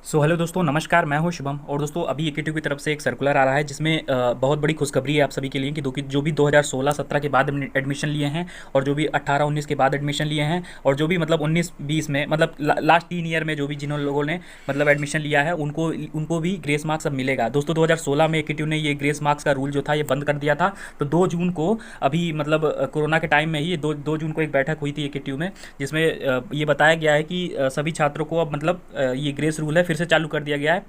Hello दोस्तों, नमस्कार। मैं हूं शुभम। और दोस्तों, अभी एकेटीयू की तरफ से एक सर्कुलर आ रहा है जिसमें बहुत बड़ी खुशखबरी है आप सभी के लिए कि जो भी 2016-17 के बाद एडमिशन लिए हैं और जो भी 18-19 के बाद एडमिशन लिए हैं और जो भी मतलब 19-20 में मतलब लास्ट 3 ईयर में जो भी जिन लोगों ने मतलब एडमिशन लिया है उनको उनको भी ग्रेस मार्क्स अब मिलेगा। दोस्तों, 2016 में एकेटीयू ने ये ग्रेस मार्क्स का रूल जो था ये बंद कर दिया था। तो 2 जून को अभी मतलब कोरोना के टाइम में ही दो जून को एक बैठक हुई थी एकेटीयू में, जिसमें ये बताया गया है कि सभी छात्रों को अब मतलब ये ग्रेस रूल है फिर से चालू कर दिया गया है।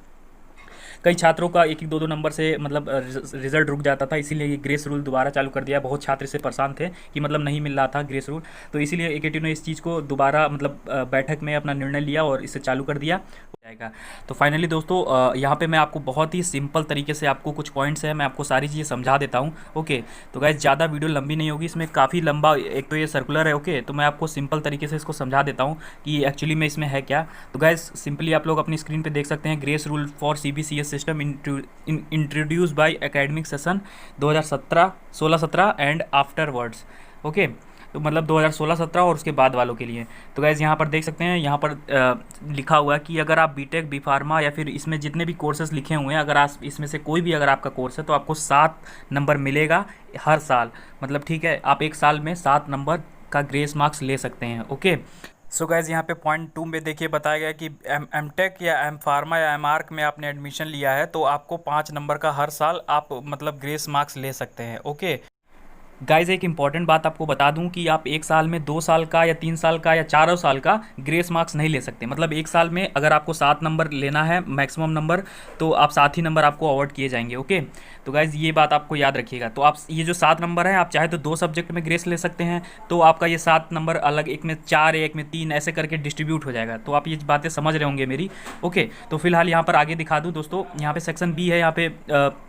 कई छात्रों का एक एक दो दो नंबर से मतलब रिजल्ट रुक जाता था, इसीलिए ये ग्रेस रूल दोबारा चालू कर दिया। बहुत छात्र इससे परेशान थे कि मतलब नहीं मिल रहा था ग्रेस रूल, तो इसीलिए एकेटीयू ने इस चीज़ को दोबारा मतलब बैठक में अपना निर्णय लिया और इसे चालू कर दिया जाएगा। तो फाइनली दोस्तों, यहाँ पे मैं आपको बहुत ही सिंपल तरीके से आपको कुछ पॉइंट्स है, मैं आपको सारी चीज़ें समझा देता हूँ। ओके, तो गाइस ज़्यादा वीडियो लंबी नहीं होगी, इसमें काफ़ी लंबा एक तो ये सर्कुलर है। ओके, तो मैं आपको सिंपल तरीके से इसको समझा देता हूँ कि एक्चुअली में इसमें है क्या। तो गाइस सिंपली आप लोग अपनी स्क्रीन पे देख सकते हैं, grace rule for CBCS system introduce by academic session 2017 16-17 and afterwards. Okay, तो मतलब 2016-17 और उसके बाद वालों के लिए। तो गाइज़ यहाँ पर देख सकते हैं, यहाँ पर लिखा हुआ है कि अगर आप बीटेक बी फार्मा या फिर इसमें जितने भी कोर्सेज लिखे हुए हैं, अगर आप इसमें से कोई भी अगर आपका कोर्स है तो आपको 7 नंबर मिलेगा हर साल। मतलब ठीक है, आप एक साल में 7 नंबर का ग्रेस मार्क्स ले सकते हैं। ओके, सो गाइज़ यहाँ पे पॉइंट 2 में देखिए बताया गया कि एम टेक या एम फार्मा या एम आर्क में आपने एडमिशन लिया है तो आपको 5 नंबर का हर साल आप मतलब ग्रेस मार्क्स ले सकते हैं। ओके गाइज, एक इंपॉर्टेंट बात आपको बता दूं कि आप एक साल में 2 साल का या 3 साल का या 4 साल का ग्रेस मार्क्स नहीं ले सकते। मतलब एक साल में अगर आपको 7 नंबर लेना है मैक्सिमम नंबर, तो आप 7 ही नंबर आपको अवॉर्ड किए जाएंगे। ओके, तो गाइज ये बात आपको याद रखिएगा। तो आप ये जो 7 नंबर है, आप चाहे तो 2 सब्जेक्ट में ग्रेस ले सकते हैं, तो आपका ये 7 नंबर अलग, एक में 4 एक में 3 ऐसे करके डिस्ट्रीब्यूट हो जाएगा। तो आप ये बातें समझ रहे होंगे मेरी। ओके, तो फिलहाल यहाँ पर आगे दिखा दूँ दोस्तों, यहाँ पे सेक्शन बी है। यहाँ पे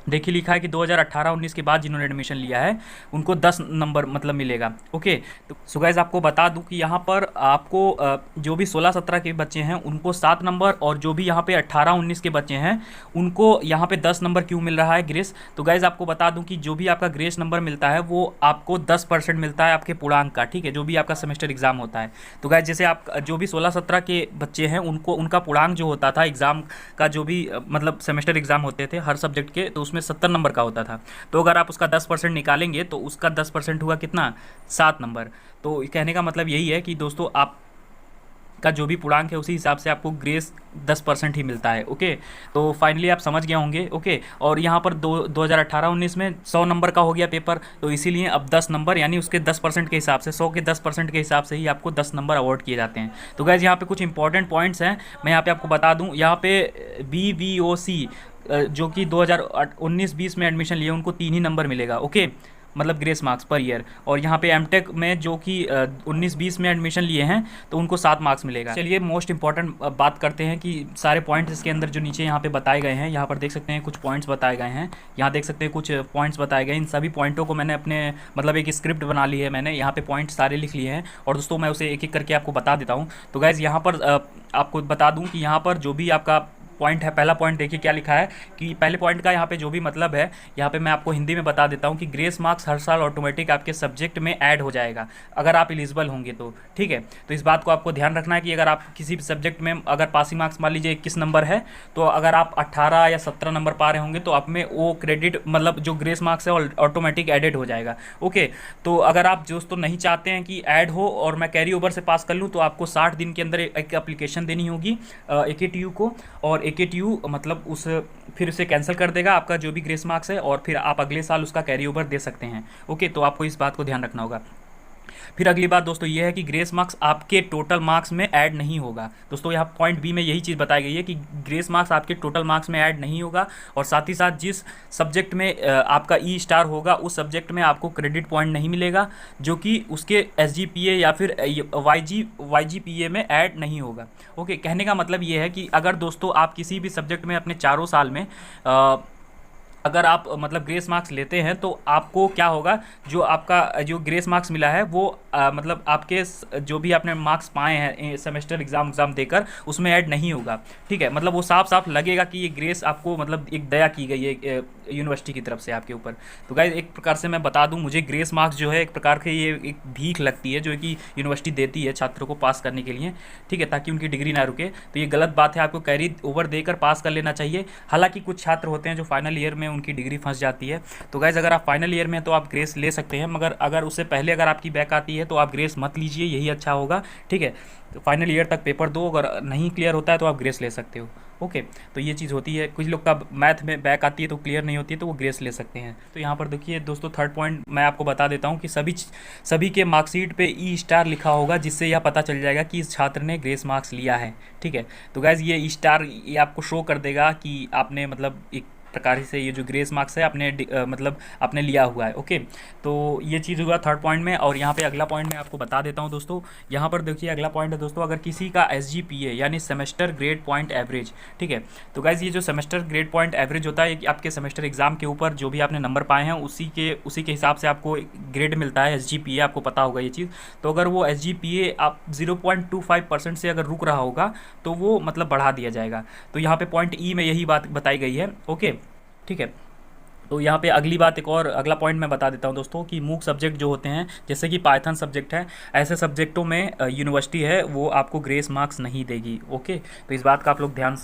देखिए लिखा है कि 2018-19 के बाद जिन्होंने एडमिशन लिया है उनको 10 नंबर मतलब मिलेगा। ओके, तो सो गाइस आपको बता दूं कि यहाँ पर आपको जो भी 16-17 के बच्चे हैं उनको 7 नंबर, और जो भी यहाँ पे 18-19 के बच्चे हैं उनको यहाँ पे 10 नंबर क्यों मिल रहा है ग्रेस। तो गाइस आपको बता दूं कि जो भी आपका ग्रेस नंबर मिलता है वो आपको 10% मिलता है आपके पूर्णांक का। ठीक है, जो भी आपका सेमेस्टर एग्जाम होता है। तो गाइस जैसे आप जो भी 16-17 के बच्चे हैं उनको उनका पूर्णांक जो होता था एग्जाम का, जो भी मतलब सेमेस्टर एग्जाम होते थे हर सब्जेक्ट के, तो उसमें 70 नंबर का होता था। तो अगर आप उसका 10% निकालेंगे तो उसका 10% हुआ कितना, 7 नंबर। तो कहने का मतलब यही है कि दोस्तों आप का जो भी पूर्णांक है उसी हिसाब से आपको ग्रेस 10% ही मिलता है। ओके, तो फाइनली आप समझ गए होंगे। ओके, और यहाँ पर 2018-19 में 100 नंबर का हो गया पेपर, तो इसीलिए अब 10 नंबर यानी उसके 10% के हिसाब से, 100 के 10% के हिसाब से ही आपको 10 नंबर अवॉर्ड किए जाते हैं। तो गाइज यहाँ पे कुछ इंपॉर्टेंट पॉइंट्स हैं, मैं यहाँ पे आपको बता दूँ। यहाँ पे BVOC जो कि 2019-20 में एडमिशन लिए उनको 3 ही नंबर मिलेगा। ओके, मतलब ग्रेस मार्क्स पर ईयर। और यहाँ पे एमटेक में जो कि 19-20 में एडमिशन लिए हैं तो उनको 7 मार्क्स मिलेगा। चलिए मोस्ट इंपॉर्टेंट बात करते हैं कि सारे पॉइंट्स इसके अंदर जो नीचे यहाँ पे बताए गए हैं, यहाँ पर देख सकते हैं कुछ पॉइंट्स बताए गए हैं, यहाँ देख सकते हैं कुछ पॉइंट्स बताए गए हैं। इन सभी पॉइंटों को मैंने अपने मतलब एक स्क्रिप्ट बना ली है, मैंने यहाँ पे पॉइंट सारे लिख लिए हैं और दोस्तों मैं उसे एक एक करके आपको बता देता हूँ। तो गाइज़ यहाँ पर आपको बता दूँ कि यहाँ पर जो भी आपका पॉइंट है, पहला पॉइंट देखिए क्या लिखा है कि पहले पॉइंट का यहाँ पे जो भी मतलब है, यहाँ पे मैं आपको हिंदी में बता देता हूँ कि ग्रेस मार्क्स हर साल ऑटोमेटिक आपके सब्जेक्ट में ऐड हो जाएगा अगर आप एलिजिबल होंगे तो। ठीक है, तो इस बात को आपको ध्यान रखना है कि अगर आप किसी भी सब्जेक्ट में अगर पासिंग मार्क्स मान लीजिए 21 नंबर है, तो अगर आप 18 या 17 नंबर पा रहे होंगे तो आप में वो क्रेडिट मतलब जो ग्रेस मार्क्स है ऑटोमेटिक एडेड हो जाएगा। ओके, तो अगर आप दोस्तों नहीं चाहते हैं कि ऐड हो और मैं कैरी ओवर से पास कर लूँ, तो आपको 60 दिन के अंदर एक एप्लीकेशन देनी होगी एकेटीयू को, और एकेटीयू मतलब उस फिर उसे कैंसिल कर देगा आपका जो भी ग्रेस मार्क्स है, और फिर आप अगले साल उसका कैरी ओवर दे सकते हैं। ओके, तो आपको इस बात को ध्यान रखना होगा। फिर अगली बात दोस्तों ये है कि ग्रेस मार्क्स आपके टोटल मार्क्स में ऐड नहीं होगा। दोस्तों यहाँ पॉइंट बी में यही चीज़ बताई गई है कि ग्रेस मार्क्स आपके टोटल मार्क्स में ऐड नहीं होगा, और साथ ही साथ जिस सब्जेक्ट में आपका ई स्टार होगा उस सब्जेक्ट में आपको क्रेडिट पॉइंट नहीं मिलेगा, जो कि उसके SGPA या फिर YGPA में ऐड नहीं होगा। ओके, कहने का मतलब ये है कि अगर दोस्तों आप किसी भी सब्जेक्ट में अपने चारों साल में अगर आप मतलब ग्रेस मार्क्स लेते हैं तो आपको क्या होगा, जो आपका जो ग्रेस मार्क्स मिला है वो मतलब आपके जो भी आपने मार्क्स पाए हैं सेमेस्टर एग्ज़ाम देकर उसमें ऐड नहीं होगा। ठीक है, मतलब वो साफ साफ लगेगा कि ये ग्रेस आपको मतलब एक दया की गई है यूनिवर्सिटी की तरफ से आपके ऊपर। तो गाइस एक प्रकार से मैं बता दूं, मुझे ग्रेस मार्क्स जो है एक प्रकार के ये एक भीख लगती है जो कि यूनिवर्सिटी देती है छात्रों को पास करने के लिए। ठीक है, ताकि उनकी डिग्री ना रुके। तो ये गलत बात है, आपको कैरी ओवर देकर पास कर लेना चाहिए। हालांकि कुछ छात्र होते हैं जो फाइनल ईयर में उनकी डिग्री फंस जाती है। तो गाइज अगर आप फाइनल ईयर में तो आप ग्रेस ले सकते हैं, मगर अगर उससे पहले अगर आपकी बैक आती है तो आप ग्रेस मत लीजिए, यही अच्छा होगा। ठीक है, तो फाइनल ईयर तक पेपर दो, अगर नहीं क्लियर होता है तो आप ग्रेस ले सकते हो। ओके, तो ये चीज़ होती है। कुछ लोग का मैथ में बैक आती है तो क्लियर नहीं होती है तो वो ग्रेस ले सकते हैं। तो यहाँ पर देखिए दोस्तों, थर्ड पॉइंट मैं आपको बता देता हूँ कि सभी के मार्कशीट पे ई स्टार लिखा होगा, जिससे यह पता चल जाएगा कि इस छात्र ने ग्रेस मार्क्स लिया है। ठीक है, तो गैस ये ई स्टार ये आपको शो कर देगा कि आपने मतलब एक प्रकार से ये जो ग्रेस मार्क्स है आपने मतलब आपने लिया हुआ है। ओके, तो ये चीज़ हुआ थर्ड पॉइंट में। और यहाँ पे अगला पॉइंट मैं आपको बता देता हूँ दोस्तों। यहाँ पर देखिए अगला पॉइंट है दोस्तों, अगर किसी का SGPA यानी सेमेस्टर ग्रेड पॉइंट एवरेज, ठीक है, तो गाइज ये जो सेमेस्टर ग्रेड पॉइंट एवरेज होता है, आपके सेमेस्टर एग्जाम के ऊपर जो भी आपने नंबर पाए हैं उसी के हिसाब से आपको ग्रेड मिलता है SGPA, आपको पता होगा ये चीज़। तो अगर वो SGPA आप 0.25% से अगर रुक रहा होगा तो वो मतलब बढ़ा दिया जाएगा। तो यहाँ पे पॉइंट ई में यही बात बताई गई है। ओके, ठीक है, तो यहाँ पे अगली बात एक और अगला पॉइंट मैं बता देता हूँ दोस्तों कि मूक सब्जेक्ट जो होते हैं, जैसे कि पाइथन सब्जेक्ट है, ऐसे सब्जेक्टों में यूनिवर्सिटी है वो आपको ग्रेस मार्क्स नहीं देगी। ओके, तो इस बात का आप लोग ध्यान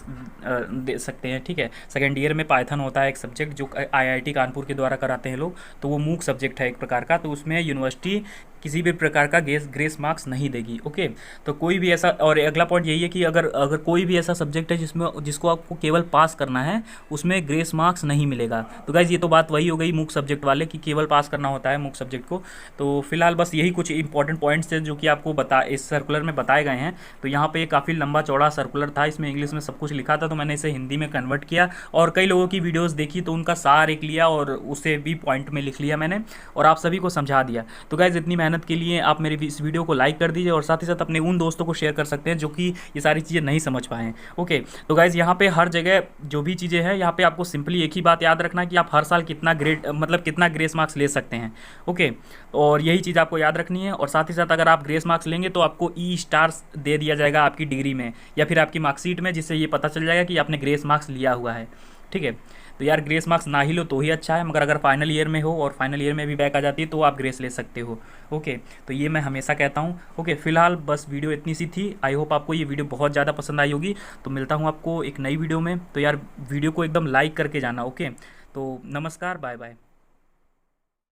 दे सकते हैं। ठीक है, सेकेंड ईयर में पाइथन होता है एक सब्जेक्ट जो IIT कानपुर के द्वारा कराते हैं लोग, तो वो मूक सब्जेक्ट है एक प्रकार का, तो उसमें यूनिवर्सिटी किसी भी प्रकार का ग्रेस मार्क्स नहीं देगी। ओके, तो कोई भी ऐसा, और अगला पॉइंट यही है कि अगर अगर कोई भी ऐसा सब्जेक्ट है जिसको आपको केवल पास करना है, उसमें ग्रेस मार्क्स नहीं मिलेगा। तो गाइज ये तो बात वही हो गई मूक सब्जेक्ट वाले कि केवल पास करना होता है मूक सब्जेक्ट को। तो फिलहाल बस यही कुछ इंपॉर्टेंट पॉइंट्स थे जो कि आपको इस सर्कुलर में बताए गए हैं। तो यहाँ पे काफ़ी लंबा चौड़ा सर्कुलर था, इसमें इंग्लिश में सब कुछ लिखा था, तो मैंने इसे हिंदी में कन्वर्ट किया और कई लोगों की वीडियोज़ देखी तो उनका सार एक लिया और उसे भी पॉइंट में लिख लिया मैंने और आप सभी को समझा दिया। तो गाइज इतनी मेहनत के लिए आप मेरे इस वीडियो को लाइक कर दीजिए और साथ ही साथ अपने उन दोस्तों को शेयर कर सकते हैं जो कि ये सारी चीज़ें नहीं समझ पाए हैं। ओके, तो गाइज यहाँ पे हर जगह जो भी चीज़ें हैं, यहाँ पे आपको सिंपली एक ही बात याद रखना है कि आप हर साल कितना कितना ग्रेस मार्क्स ले सकते हैं। ओके, और यही चीज़ आपको याद रखनी है। और साथ ही साथ अगर आप ग्रेस मार्क्स लेंगे तो आपको ई स्टार्स दे दिया जाएगा आपकी डिग्री में या फिर आपकी मार्कशीट में, जिससे ये पता चल जाएगा कि आपने ग्रेस मार्क्स लिया हुआ है। ठीक है, तो यार ग्रेस मार्क्स ना ही लो तो ही अच्छा है, मगर अगर फाइनल ईयर में हो और फाइनल ईयर में भी बैक आ जाती है तो आप ग्रेस ले सकते हो। ओके, तो ये मैं हमेशा कहता हूँ। ओके, फिलहाल बस वीडियो इतनी सी थी। आई होप आपको ये वीडियो बहुत ज़्यादा पसंद आई होगी। तो मिलता हूँ आपको एक नई वीडियो में। तो यार वीडियो को एकदम लाइक करके जाना। ओके, तो नमस्कार, बाय बाय।